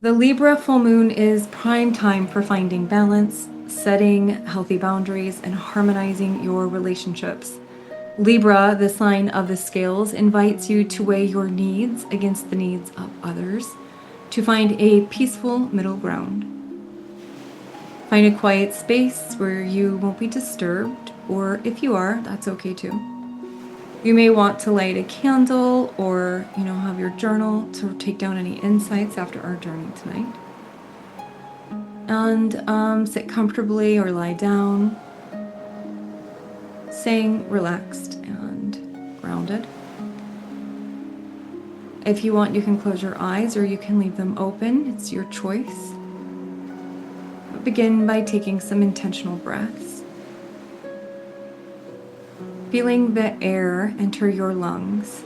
The Libra full moon is prime time for finding balance, setting healthy boundaries, and harmonizing your relationships. Libra, the sign of the scales, invites you to weigh your needs against the needs of others to find a peaceful middle ground. Find a quiet space where you won't be disturbed, or if you are, that's okay too. You may want to light a candle or, have your journal to take down any insights after our journey tonight. And sit comfortably or lie down, staying relaxed and grounded. If you want, you can close your eyes or you can leave them open. It's your choice. But begin by taking some intentional breaths. Feeling the air enter your lungs,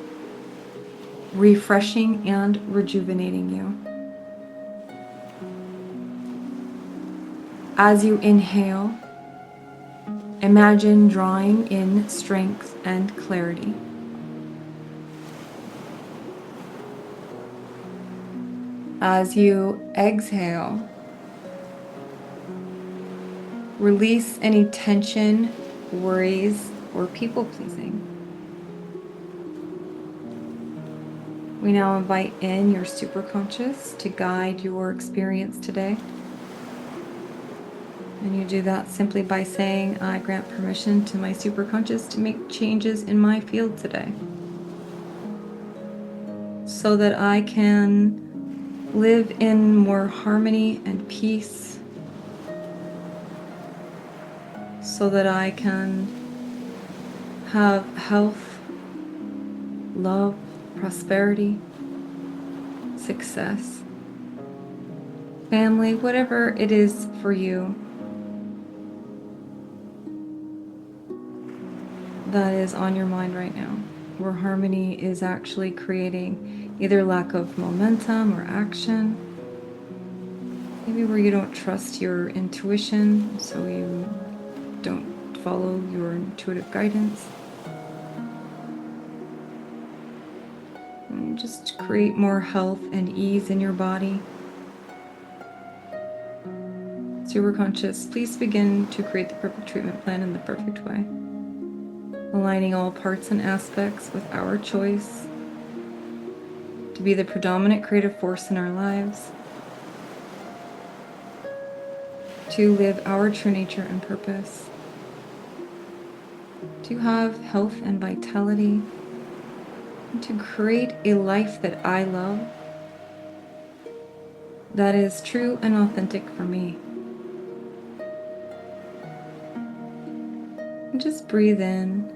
refreshing and rejuvenating you. As you inhale, imagine drawing in strength and clarity. As you exhale, release any tension, worries, or people-pleasing. We now invite in your superconscious to guide your experience today. And you do that simply by saying, I grant permission to my superconscious to make changes in my field today, so that I can live in more harmony and peace, so that I can have health, love, prosperity, success, family, whatever it is for you that is on your mind right now, where harmony is actually creating either lack of momentum or action, maybe where you don't trust your intuition, so you don't follow your intuitive guidance. And just create more health and ease in your body. Superconscious, please begin to create the perfect treatment plan in the perfect way, aligning all parts and aspects with our choice to be the predominant creative force in our lives, to live our true nature and purpose, to have health and vitality, and to create a life that I love, that is true and authentic for me. And just breathe in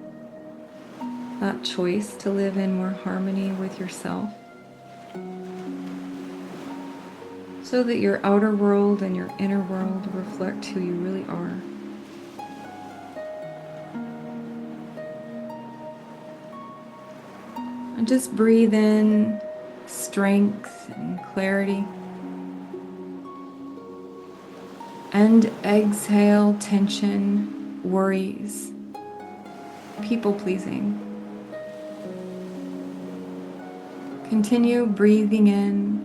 that choice to live in more harmony with yourself, so that your outer world and your inner world reflect who you really are. And just breathe in strength and clarity. And exhale tension, worries, people-pleasing. Continue breathing in,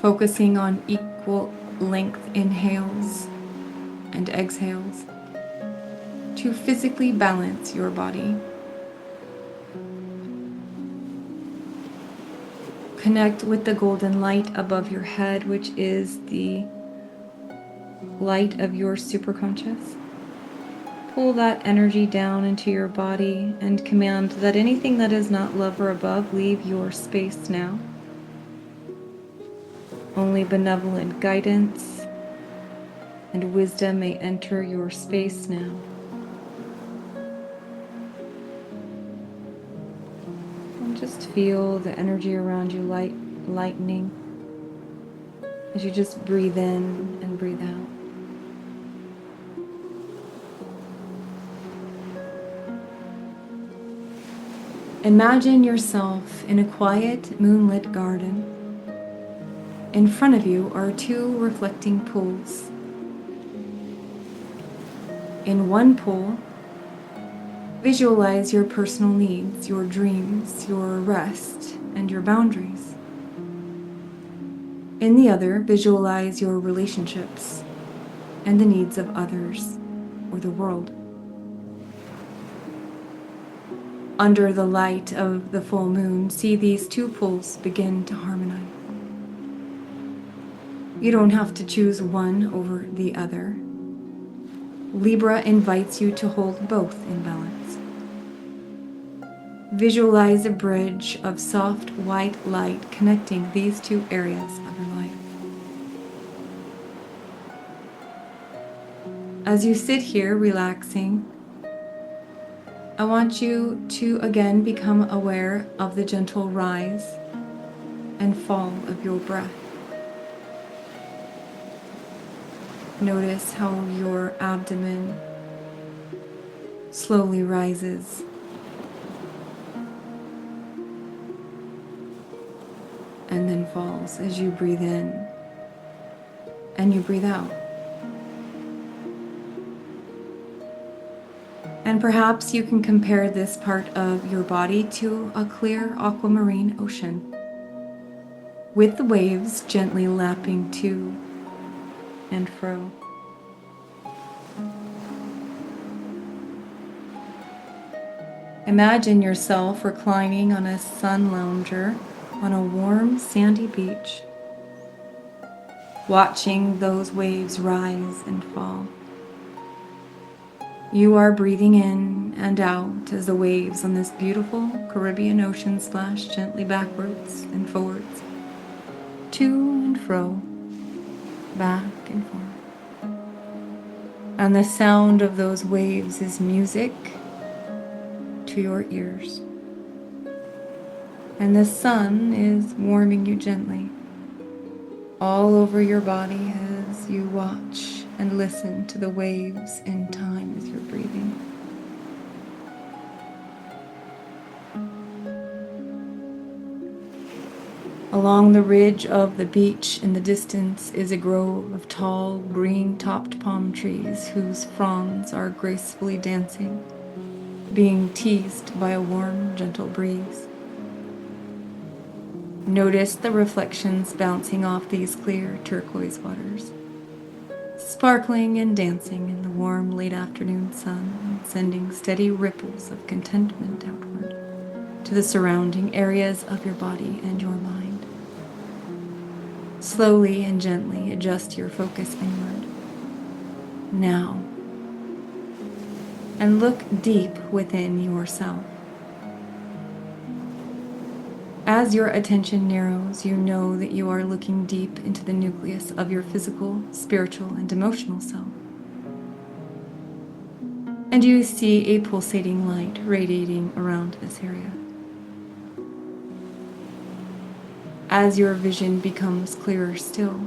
focusing on equal length inhales and exhales to physically balance your body. Connect with the golden light above your head, which is the light of your superconscious. Pull that energy down into your body and command that anything that is not love or above leave your space now. Only benevolent guidance and wisdom may enter your space now. And just feel the energy around you lightening as you just breathe in and breathe out. Imagine yourself in a quiet, moonlit garden. In front of you are two reflecting pools. In one pool, visualize your personal needs, your dreams, your rest, and your boundaries. In the other, visualize your relationships and the needs of others or the world. Under the light of the full moon, see these two poles begin to harmonize. You don't have to choose one over the other. Libra invites you to hold both in balance. Visualize a bridge of soft white light connecting these two areas of your life. As you sit here relaxing, I want you to again become aware of the gentle rise and fall of your breath. Notice how your abdomen slowly rises and then falls as you breathe in and you breathe out. And perhaps you can compare this part of your body to a clear aquamarine ocean, with the waves gently lapping to and fro. Imagine yourself reclining on a sun lounger on a warm sandy beach, watching those waves rise and fall. You are breathing in and out as the waves on this beautiful Caribbean ocean splash gently backwards and forwards, to and fro, back and forth. And the sound of those waves is music to your ears. And the sun is warming you gently all over your body as you watch and listen to the waves in time as you're breathing. Along the ridge of the beach in the distance is a grove of tall, green-topped palm trees whose fronds are gracefully dancing, being teased by a warm, gentle breeze. Notice the reflections bouncing off these clear turquoise waters, sparkling and dancing in the warm late afternoon sun, sending steady ripples of contentment outward to the surrounding areas of your body and your mind. Slowly and gently adjust your focus inward, now, and look deep within yourself. As your attention narrows, you know that you are looking deep into the nucleus of your physical, spiritual, and emotional self. And you see a pulsating light radiating around this area. As your vision becomes clearer still,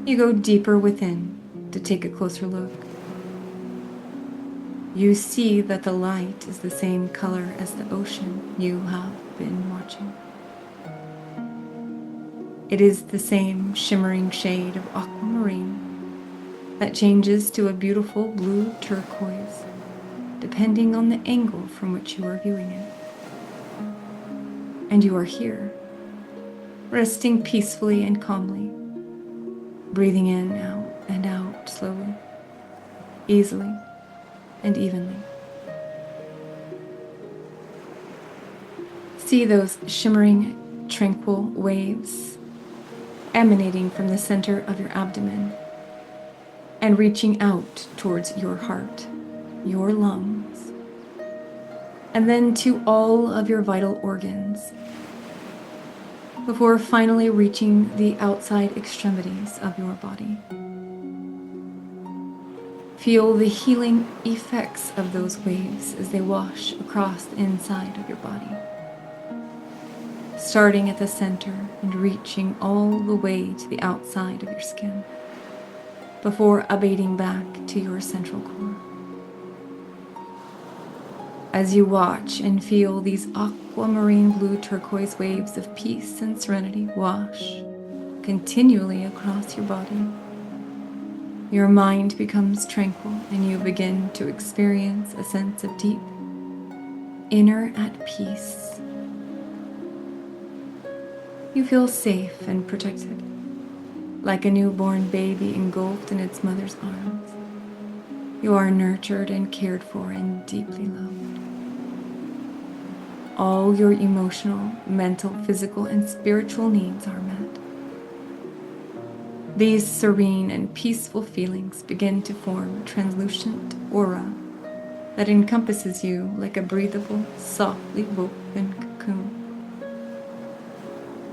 you go deeper within to take a closer look. You see that the light is the same color as the ocean you have been watching. It is the same shimmering shade of aquamarine that changes to a beautiful blue turquoise, depending on the angle from which you are viewing it. And you are here, resting peacefully and calmly, breathing in, out, and out slowly, easily, and evenly. See those shimmering, tranquil waves emanating from the center of your abdomen and reaching out towards your heart, your lungs, and then to all of your vital organs, before finally reaching the outside extremities of your body. Feel the healing effects of those waves as they wash across the inside of your body, starting at the center and reaching all the way to the outside of your skin, before abating back to your central core. As you watch and feel these aquamarine blue turquoise waves of peace and serenity wash continually across your body, your mind becomes tranquil and you begin to experience a sense of deep, inner at peace. You feel safe and protected, like a newborn baby engulfed in its mother's arms. You are nurtured and cared for and deeply loved. All your emotional, mental, physical, and spiritual needs are met. These serene and peaceful feelings begin to form a translucent aura that encompasses you like a breathable, softly woven cocoon.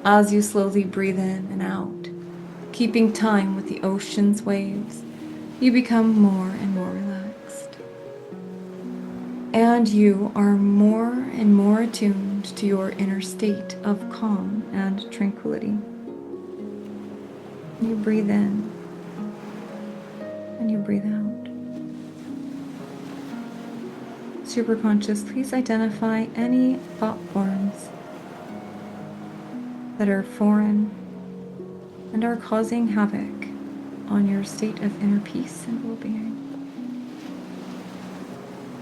As you slowly breathe in and out, keeping time with the ocean's waves, you become more and more relaxed. And you are more and more attuned to your inner state of calm and tranquility. You breathe in and you breathe out. Superconscious, please identify any thought forms that are foreign and are causing havoc on your state of inner peace and well-being.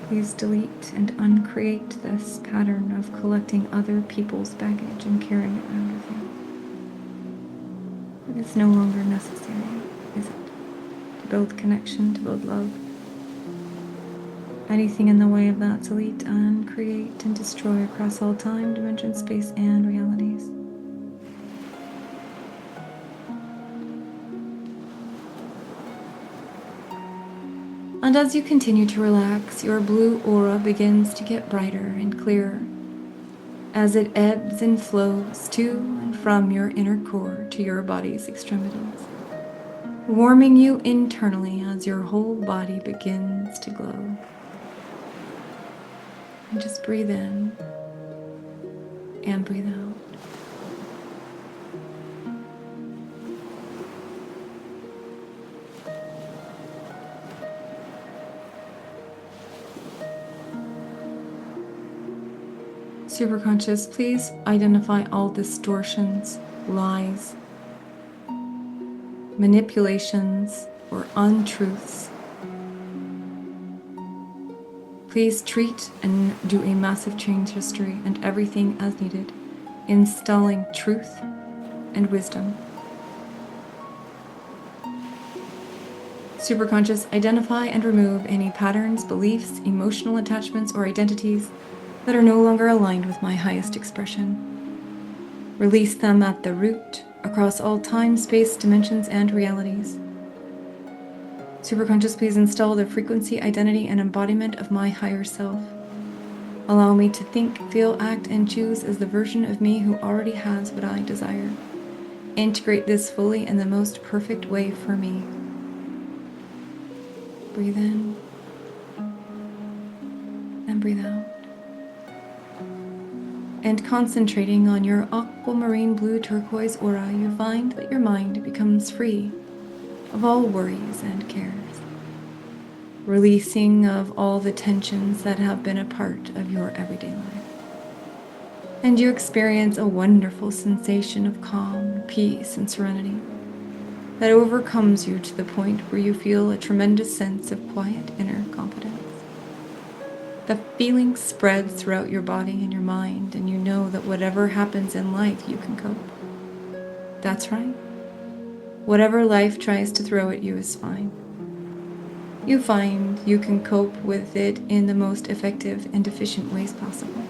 Please delete and uncreate this pattern of collecting other people's baggage and carrying it around with you. It is no longer necessary, is it? To build connection, to build love. Anything in the way of that, delete, uncreate, and destroy across all time, dimension, space, and realities. And as you continue to relax, your blue aura begins to get brighter and clearer as it ebbs and flows to and from your inner core to your body's extremities, warming you internally as your whole body begins to glow. And just breathe in and breathe out. Superconscious, please identify all distortions, lies, manipulations, or untruths. Please treat and do a massive change history and everything as needed, installing truth and wisdom. Superconscious, identify and remove any patterns, beliefs, emotional attachments, or identities that are no longer aligned with my highest expression. Release them at the root, across all time, space, dimensions, and realities. Superconscious, please install the frequency, identity, and embodiment of my higher self. Allow me to think, feel, act, and choose as the version of me who already has what I desire. Integrate this fully in the most perfect way for me. Breathe in and breathe out. And concentrating on your aquamarine blue turquoise aura, you find that your mind becomes free of all worries and cares, releasing of all the tensions that have been a part of your everyday life. And you experience a wonderful sensation of calm, peace, and serenity that overcomes you to the point where you feel a tremendous sense of quiet inner confidence. The feeling spreads throughout your body and your mind, and you know that whatever happens in life, you can cope. That's right. Whatever life tries to throw at you is fine. You find you can cope with it in the most effective and efficient ways possible.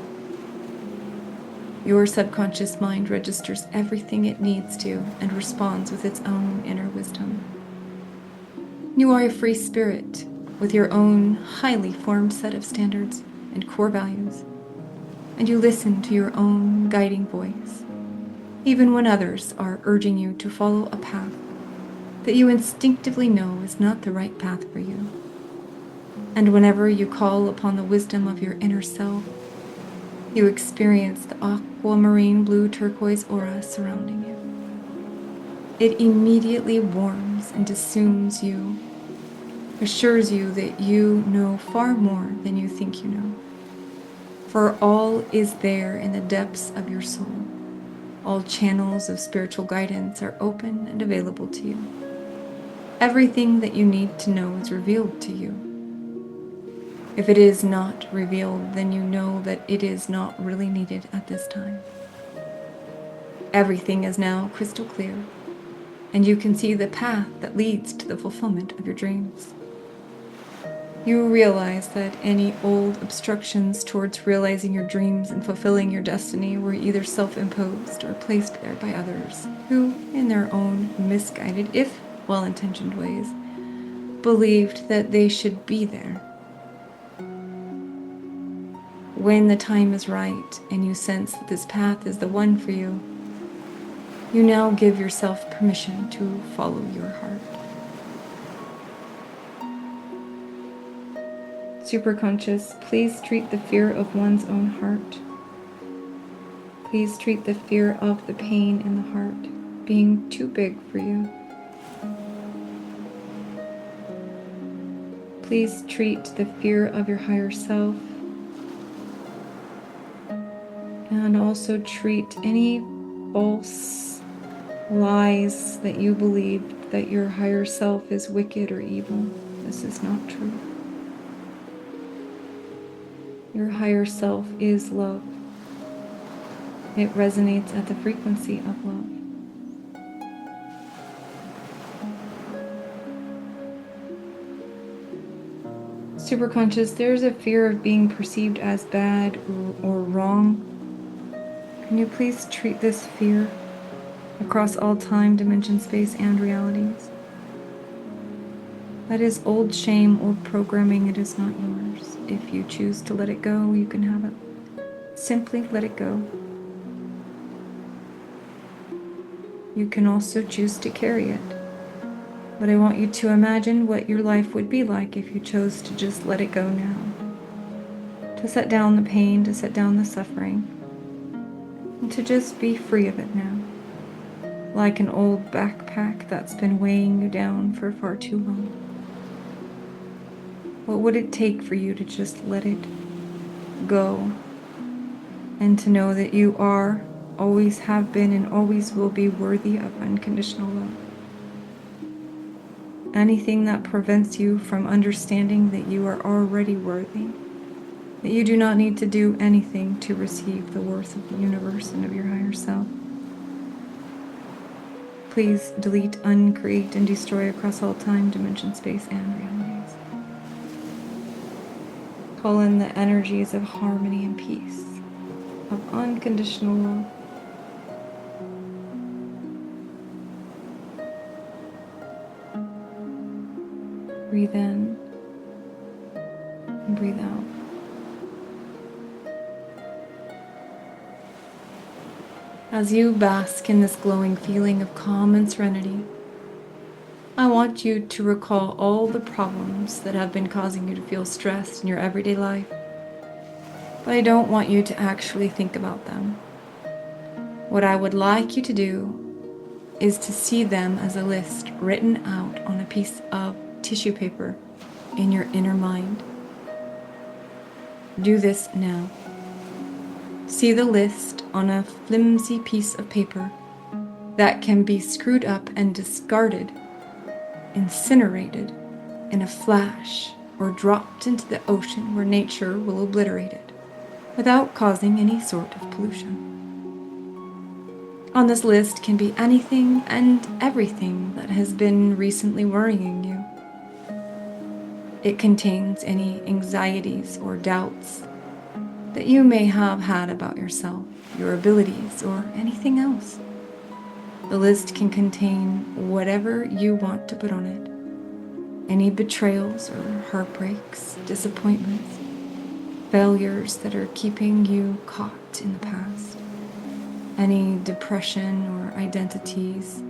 Your subconscious mind registers everything it needs to and responds with its own inner wisdom. You are a free spirit with your own highly formed set of standards and core values, and you listen to your own guiding voice, even when others are urging you to follow a path that you instinctively know is not the right path for you. And whenever you call upon the wisdom of your inner self, you experience the aquamarine blue turquoise aura surrounding you. It immediately warms and assumes you, assures you that you know far more than you think you know. For all is there in the depths of your soul. All channels of spiritual guidance are open and available to you. Everything that you need to know is revealed to you. If it is not revealed, then you know that it is not really needed at this time. Everything is now crystal clear. and you can see the path that leads to the fulfillment of your dreams. You realize that any old obstructions towards realizing your dreams and fulfilling your destiny were either self-imposed or placed there by others who, in their own misguided, if well-intentioned ways, believed that they should be there. When the time is right and you sense that this path is the one for you, you now give yourself permission to follow your heart. Superconscious, please treat the fear of one's own heart. Please treat the fear of the pain in the heart being too big for you. Please treat the fear of your higher self, and also treat any false lies that you believed that your higher self is wicked or evil. This is not true. Your higher self is love. It resonates at the frequency of love. Superconscious, there's a fear of being perceived as bad or wrong. Can you please treat this fear across all time, dimension, space, and realities? That is old shame, old programming. It is not yours. If you choose to let it go, you can have it. Simply let it go. You can also choose to carry it. But I want you to imagine what your life would be like if you chose to just let it go now. To set down the pain, to set down the suffering, and to just be free of it now. Like an old backpack that's been weighing you down for far too long. What would it take for you to just let it go? And to know that you are, always have been, and always will be worthy of unconditional love. Anything that prevents you from understanding that you are already worthy, that you do not need to do anything to receive the worth of the universe and of your higher self. Please delete, uncreate, and destroy across all time, dimension, space, and realities. Call in the energies of harmony and peace, of unconditional love. Breathe in and breathe out. As you bask in this glowing feeling of calm and serenity, I want you to recall all the problems that have been causing you to feel stressed in your everyday life. But I don't want you to actually think about them. What I would like you to do is to see them as a list written out on a piece of tissue paper in your inner mind. Do this now. See the list on a flimsy piece of paper that can be screwed up and discarded, incinerated in a flash, or dropped into the ocean where nature will obliterate it without causing any sort of pollution. On this list can be anything and everything that has been recently worrying you. It contains any anxieties or doubts that you may have had about yourself, your abilities, or anything else. The list can contain whatever you want to put on it. Any betrayals or heartbreaks, disappointments, failures that are keeping you caught in the past. Any depression or identities.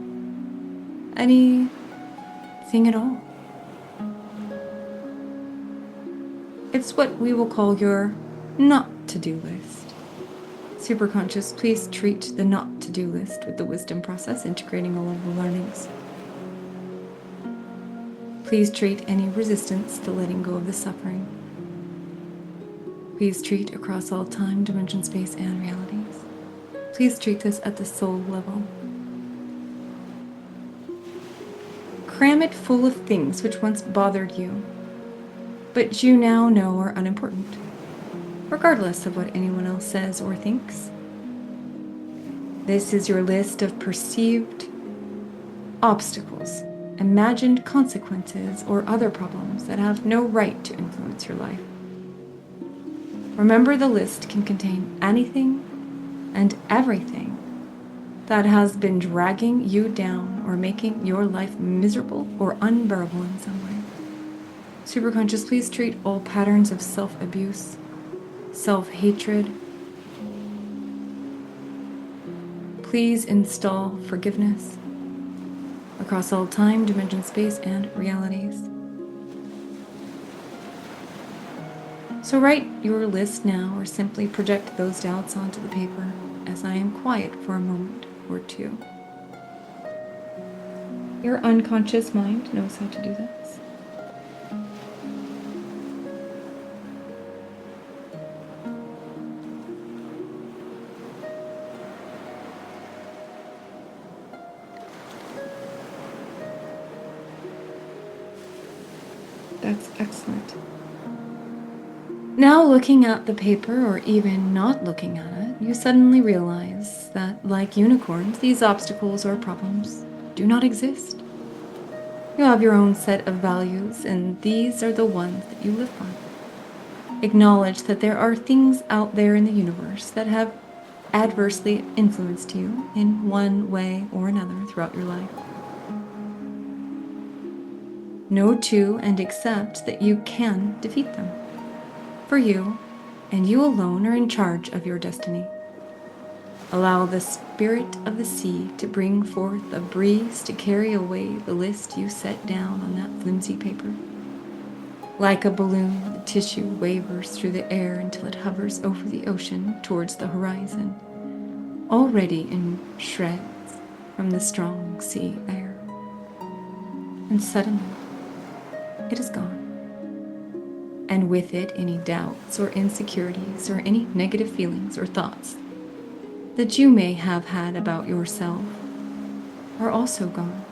Anything at all. It's what we will call your not to-do list. Superconscious, please treat the not to-do list with the wisdom process, integrating all of the learnings. Please treat any resistance to letting go of the suffering. Please treat across all time, dimension, space, and realities. Please treat this at the soul level. Cram it full of things which once bothered you, but you now know are unimportant, regardless of what anyone else says or thinks. This is your list of perceived obstacles, imagined consequences, or other problems that have no right to influence your life. Remember, the list can contain anything and everything that has been dragging you down or making your life miserable or unbearable in some way. Superconscious, please treat all patterns of self-abuse, self-hatred. Please install forgiveness across all time, dimension, space, and realities. So write your list now, or simply project those doubts onto the paper as I am quiet for a moment or two. Your unconscious mind knows how to do this. That's excellent. Now, looking at the paper, or even not looking at it, you suddenly realize that, like unicorns, these obstacles or problems do not exist. You have your own set of values, and these are the ones that you live by. Acknowledge that there are things out there in the universe that have adversely influenced you in one way or another throughout your life. Know to and accept that you can defeat them. For you, and you alone, are in charge of your destiny. Allow the spirit of the sea to bring forth a breeze to carry away the list you set down on that flimsy paper. Like a balloon, the tissue wavers through the air until it hovers over the ocean towards the horizon, already in shreds from the strong sea air. And suddenly, it is gone. And with it, any doubts or insecurities or any negative feelings or thoughts that you may have had about yourself are also gone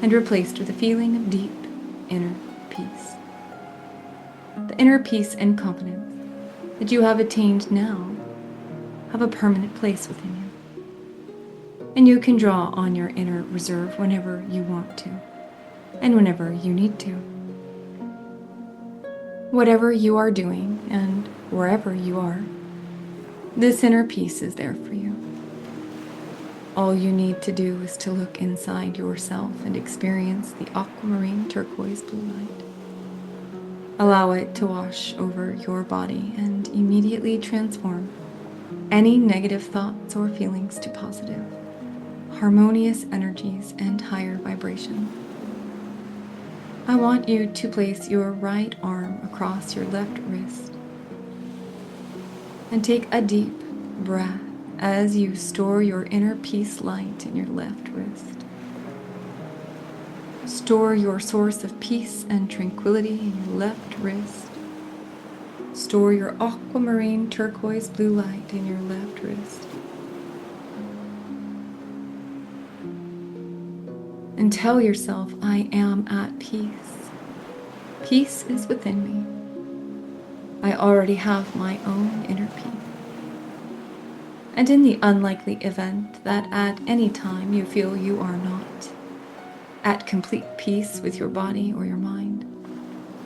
and replaced with a feeling of deep inner peace. The inner peace and confidence that you have attained now have a permanent place within you, and you can draw on your inner reserve whenever you want to and whenever you need to. Whatever you are doing and wherever you are, this inner peace is there for you. All you need to do is to look inside yourself and experience the aquamarine turquoise blue light. Allow it to wash over your body and immediately transform any negative thoughts or feelings to positive, harmonious energies and higher vibrations. I want you to place your right arm across your left wrist and take a deep breath as you store your inner peace light in your left wrist. Store your source of peace and tranquility in your left wrist. Store your aquamarine turquoise blue light in your left wrist. And tell yourself, I am at peace. Peace is within me. I already have my own inner peace. And in the unlikely event that at any time you feel you are not at complete peace with your body or your mind,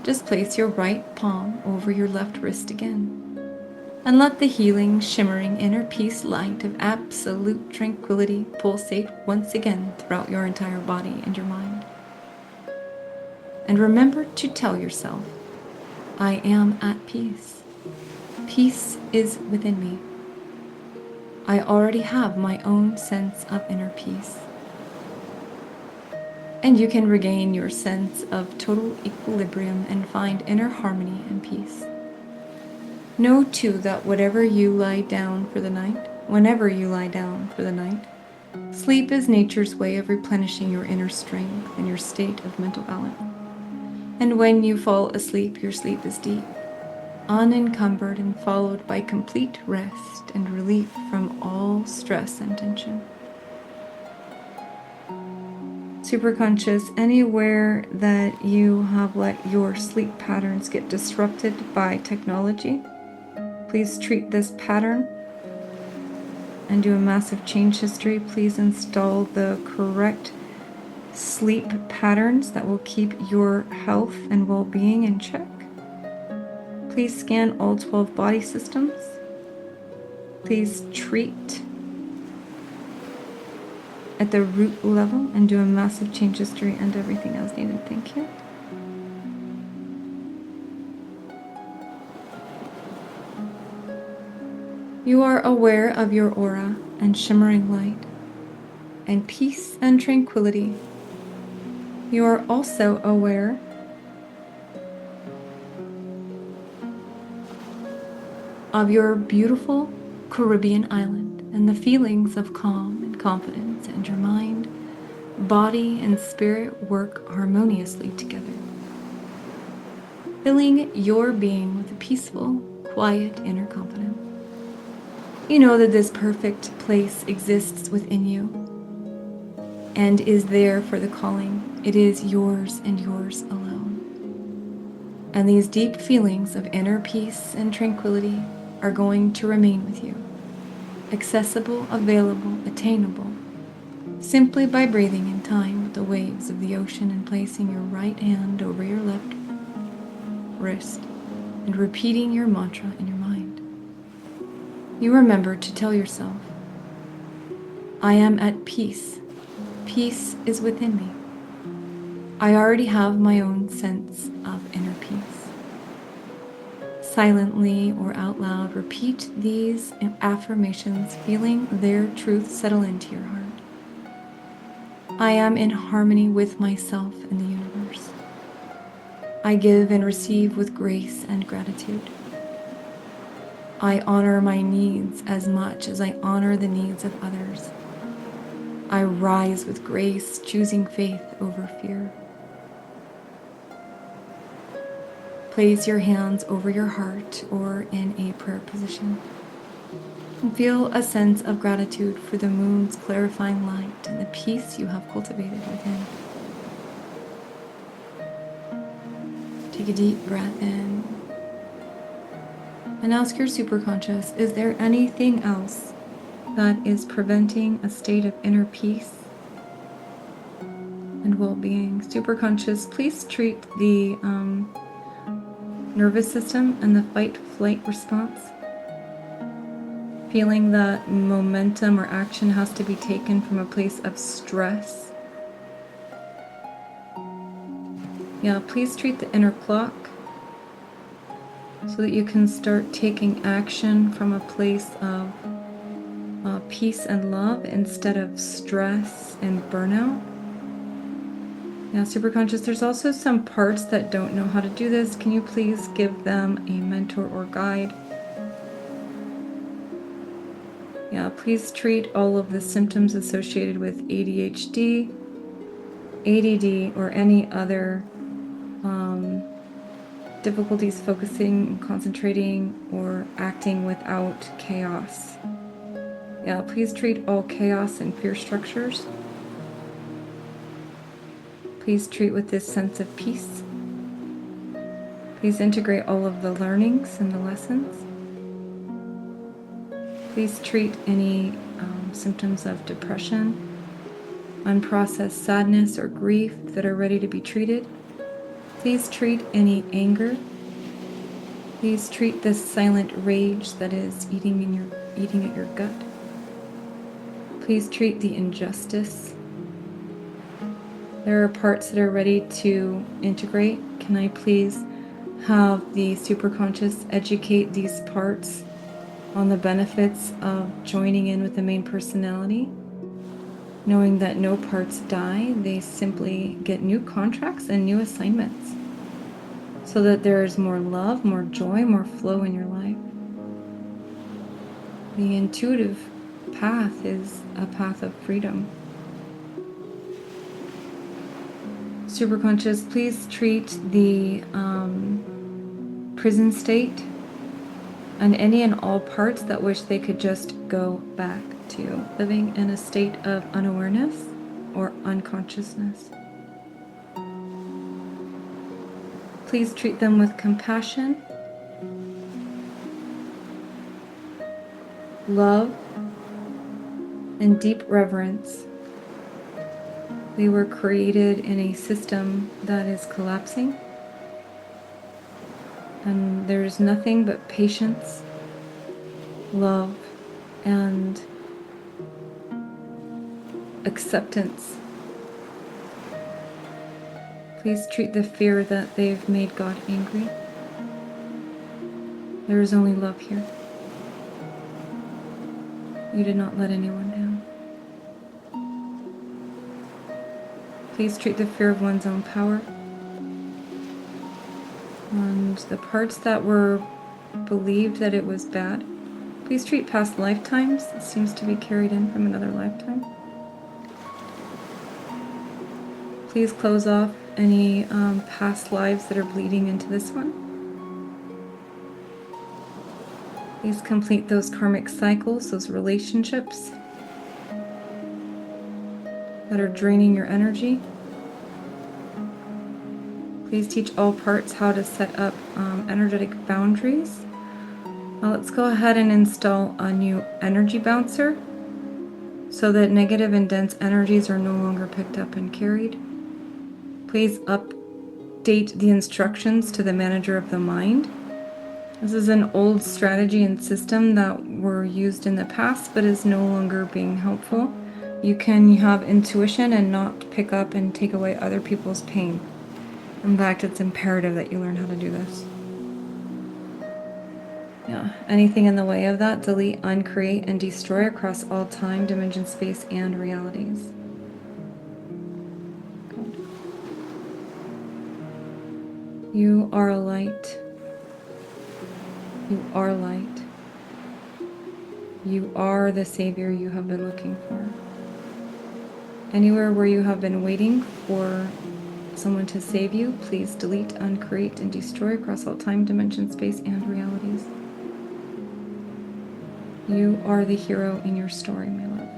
just place your right palm over your left wrist again, and let the healing, shimmering inner peace light of absolute tranquility pulsate once again throughout your entire body and your mind. And remember to tell yourself, I am at peace. Peace is within me. I already have my own sense of inner peace. And you can regain your sense of total equilibrium and find inner harmony and peace. Know too that whenever you lie down for the night, sleep is nature's way of replenishing your inner strength and your state of mental balance. And when you fall asleep, your sleep is deep, unencumbered, and followed by complete rest and relief from all stress and tension. Superconscious, anywhere that you have let your sleep patterns get disrupted by technology, please treat this pattern and do a massive change history. Please install the correct sleep patterns that will keep your health and well-being in check. Please scan all 12 body systems. Please treat at the root level and do a massive change history and everything as needed. Thank you. You are aware of your aura and shimmering light and peace and tranquility. You are also aware of your beautiful Caribbean island and the feelings of calm and confidence, and your mind, body, and spirit work harmoniously together, filling your being with a peaceful, quiet inner confidence. You know that this perfect place exists within you and is there for the calling. It is yours and yours alone. And these deep feelings of inner peace and tranquility are going to remain with you, accessible, available, attainable, simply by breathing in time with the waves of the ocean and placing your right hand over your left wrist and repeating your mantra in your mind. You remember to tell yourself, I am at peace. Peace is within me. I already have my own sense of inner peace. Silently or out loud, repeat these affirmations, feeling their truth settle into your heart. I am in harmony with myself and the universe. I give and receive with grace and gratitude. I honor my needs as much as I honor the needs of others. I rise with grace, choosing faith over fear. Place your hands over your heart or in a prayer position and feel a sense of gratitude for the moon's clarifying light and the peace you have cultivated within. Take a deep breath in and ask your superconscious, is there anything else that is preventing a state of inner peace and well-being? Superconscious, please treat the nervous system and the fight-flight response. Feeling that momentum or action has to be taken from a place of stress. Yeah, please treat the inner clock so that you can start taking action from a place of peace and love instead of stress and burnout. Yeah, superconscious, there's also some parts that don't know how to do this. Can you please give them a mentor or guide? Yeah, please treat all of the symptoms associated with ADHD, ADD, or any other difficulties focusing and concentrating or acting without chaos. Yeah, please treat all chaos and fear structures. Please treat with this sense of peace. Please integrate all of the learnings and the lessons. Please treat any symptoms of depression, unprocessed sadness or grief that are ready to be treated. Please treat any anger. Please treat this silent rage that is eating at your gut. Please treat the injustice. There are parts that are ready to integrate. Can I please have the superconscious educate these parts on the benefits of joining in with the main personality? Knowing that no parts die, they simply get new contracts and new assignments so that there is more love, more joy, more flow in your life. The intuitive path is a path of freedom. Superconscious, please treat the prison state and any and all parts that wish they could just go back to living in a state of unawareness or unconsciousness. Please treat them with compassion, love, and deep reverence. They were created in a system that is collapsing. And there's nothing but patience, love, and acceptance. Please treat the fear that they've made God angry. There is only love here. You did not let anyone down. Please treat the fear of one's own power. And the parts that were believed that it was bad, please treat past lifetimes. It seems to be carried in from another lifetime. Please close off any past lives that are bleeding into this one. Please complete those karmic cycles, those relationships that are draining your energy. Please teach all parts how to set up energetic boundaries. Now let's go ahead and install a new energy bouncer so that negative and dense energies are no longer picked up and carried. Please update the instructions to the manager of the mind. This is an old strategy and system that were used in the past but is no longer being helpful. You can have intuition and not pick up and take away other people's pain. In fact, it's imperative that you learn how to do this. Yeah, anything in the way of that, delete, uncreate, and destroy across all time, dimension, space, and realities. Good. You are a light. You are light. You are the savior you have been looking for. Anywhere where you have been waiting for someone to save you, please delete, uncreate, and destroy across all time, dimension, space, and realities. You are the hero in your story, my love.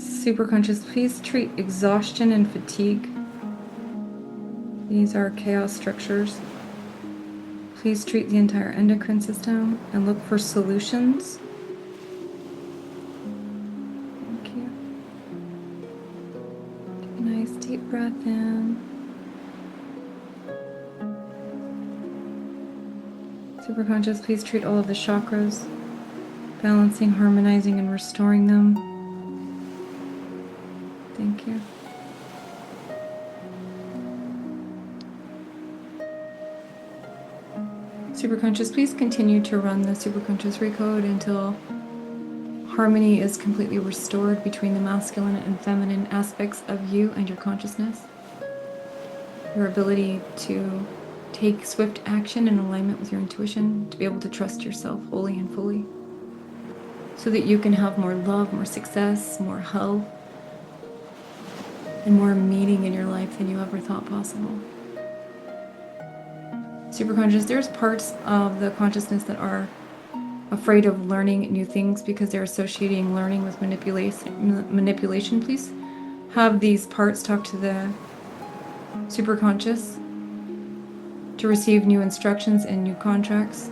Superconscious, please treat exhaustion and fatigue. These are chaos structures. Please treat the entire endocrine system and look for solutions. Thank you. Take a nice deep breath in. Superconscious, please treat all of the chakras, balancing, harmonizing, and restoring them. Thank you. Superconscious, please continue to run the Superconscious Recode until harmony is completely restored between the masculine and feminine aspects of you and your consciousness. Your ability to take swift action in alignment with your intuition, to be able to trust yourself wholly and fully, so that you can have more love, more success, more health, and more meaning in your life than you ever thought possible. Superconscious, there's parts of the consciousness that are afraid of learning new things because they're associating learning with manipulation. Please have these parts talk to the superconscious to receive new instructions and new contracts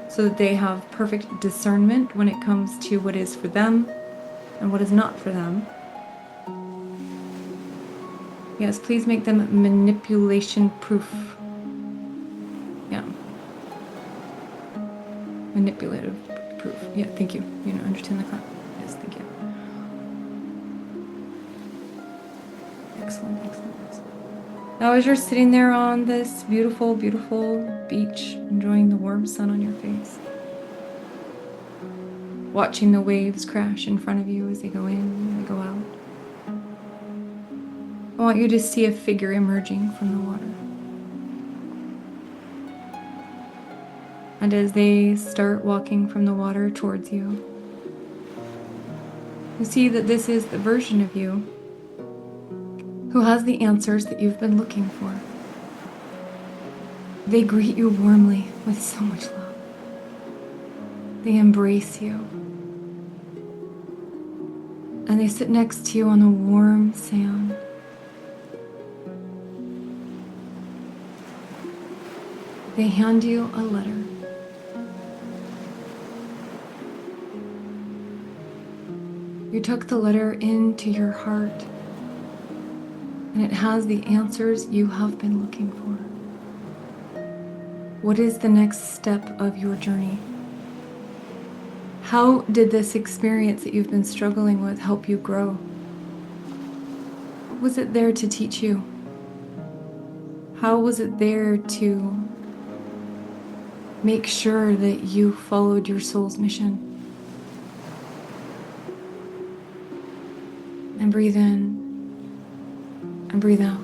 so that they have perfect discernment when it comes to what is for them and what is not for them. Yes, please make them manipulation proof. Yeah. Manipulative proof. Yeah, thank you. You know, understand the concept. Yes, thank you. Excellent, excellent, excellent. Now as you're sitting there on this beautiful, beautiful beach, enjoying the warm sun on your face, watching the waves crash in front of you as they go in and they go out, I want you to see a figure emerging from the water. And as they start walking from the water towards you, you see that this is the version of you who has the answers that you've been looking for. They greet you warmly with so much love. They embrace you. And they sit next to you on the warm sand. They hand you a letter. You took the letter into your heart, and it has the answers you have been looking for. What is the next step of your journey? How did this experience that you've been struggling with help you grow? What was it there to teach you? How was it there to make sure that you followed your soul's mission? And breathe in and breathe out.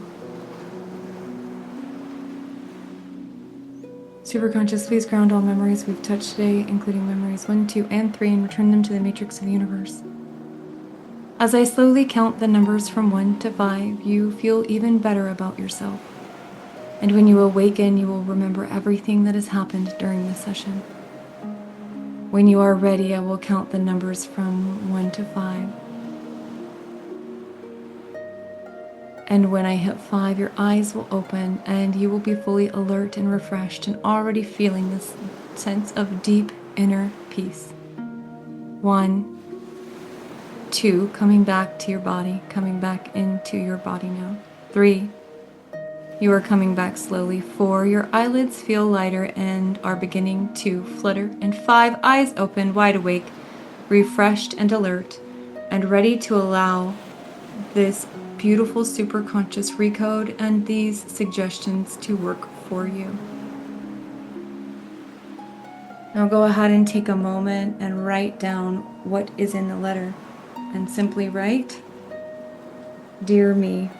Superconscious, please ground all memories we've touched today, including memories 1, 2, and 3, and return them to the matrix of the universe. As I slowly count the numbers from 1 to 5, you feel even better about yourself. And when you awaken, you will remember everything that has happened during this session. When you are ready, I will count the numbers from 1 to 5. And when I hit 5, your eyes will open and you will be fully alert and refreshed and already feeling this sense of deep inner peace. 1, 2, coming back to your body, coming back into your body now. 3, you are coming back slowly. 4, your eyelids feel lighter and are beginning to flutter. And 5, eyes open, wide awake, refreshed and alert, and ready to allow this beautiful superconscious recode and these suggestions to work for you. Now go ahead and take a moment and write down what is in the letter, and simply write, "Dear me,